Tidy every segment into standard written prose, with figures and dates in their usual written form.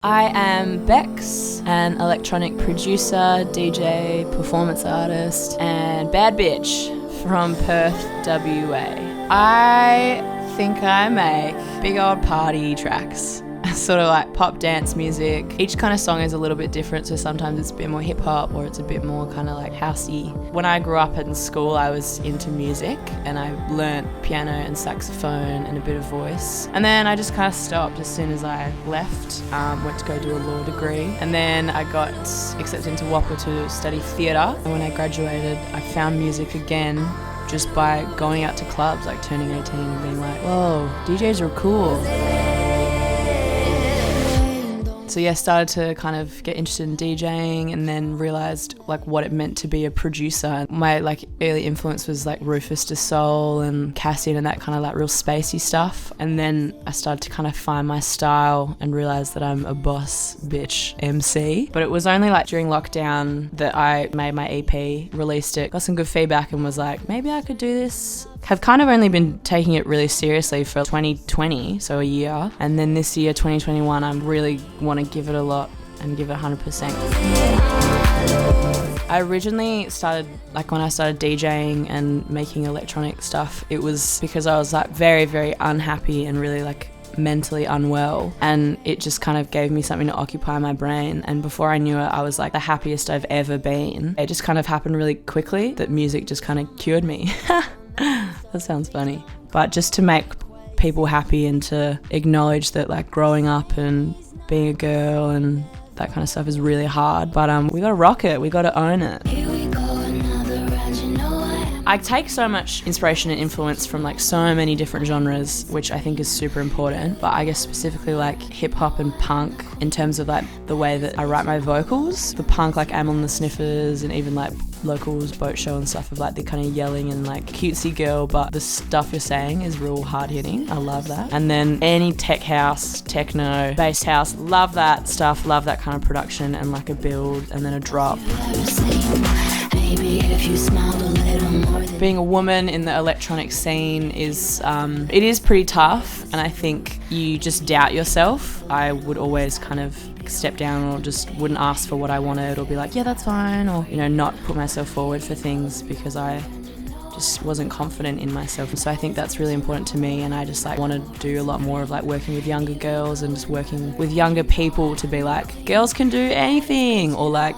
I am BEXX, an electronic producer, DJ, performance artist, and bad bitch from Perth, WA. I think I make big old party tracks, sort of like pop dance music. Each kind of song is a little bit different, so sometimes it's a bit more hip hop or it's a bit more kind of like housey. When I grew up in school, I was into music and I learnt piano and saxophone and a bit of voice. And then I just kind of stopped as soon as I left, went to go do a law degree. And then I got accepted into WAPA to study theatre. And when I graduated, I found music again just by going out to clubs, like turning 18 and being like, whoa, DJs are cool. So yeah, started to kind of get interested in DJing and then realised like what it meant to be a producer. My like early influence was like Rufus Du Sol and Cassian and that kind of like real spacey stuff. And then I started to kind of find my style and realise that I'm a boss bitch MC. But it was only like during lockdown that I made my EP, released it, got some good feedback and was like, maybe I could do this. Have kind of only been taking it really seriously for 2020, so a year. And then this year, 2021, I really want to give it a lot and give it 100%. I originally started, like when I started DJing and making electronic stuff, it was because I was like very, very unhappy and really like mentally unwell, and it just kind of gave me something to occupy my brain. And before I knew it, I was like the happiest I've ever been. It just kind of happened really quickly that music just kind of cured me. That sounds funny. But just to make people happy and to acknowledge that like growing up and being a girl and that kind of stuff is really hard. But we gotta rock it, we gotta own it. I take so much inspiration and influence from like so many different genres, which I think is super important. But I guess specifically like hip hop and punk in terms of like the way that I write my vocals. The punk like Amyl and the Sniffers and even like Locals Boat Show and stuff of like the kind of yelling and like cutesy girl, but the stuff you're saying is real hard hitting. I love that. And then any tech house, techno, bass house, love that stuff, love that kind of production and like a build and then a drop. Being a woman in the electronic scene is, it is pretty tough, and I think you just doubt yourself. I would always kind of step down or just wouldn't ask for what I wanted or be like, yeah, that's fine, or, you know, not put myself forward for things because I just wasn't confident in myself. So I think that's really important to me, and I just like want to do a lot more of like working with younger girls and just working with younger people to be like, girls can do anything, or like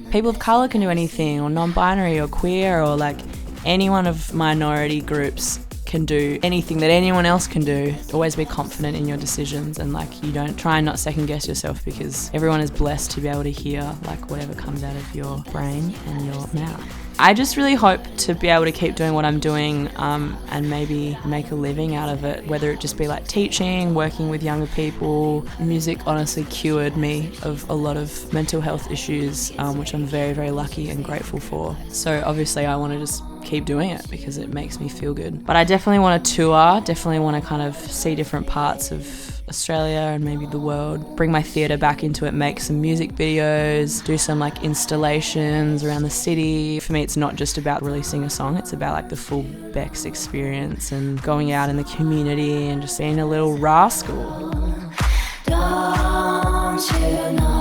people of colour can do anything, or non-binary or queer, or like anyone of minority groups can do anything that anyone else can do. Always be confident in your decisions and like you don't try and not second guess yourself, because everyone is blessed to be able to hear like whatever comes out of your brain and your mouth. I just really hope to be able to keep doing what I'm doing and maybe make a living out of it, whether it just be like teaching, working with younger people. Music honestly cured me of a lot of mental health issues, which I'm very, very lucky and grateful for. So obviously I want to just keep doing it because it makes me feel good. But I definitely want to tour, definitely want to kind of see different parts of Australia and maybe the world, bring my theatre back into it, make some music videos, do some like installations around the city. For me, it's not just about releasing a song, it's about like the full BEXX experience and going out in the community and just being a little rascal. Don't you know?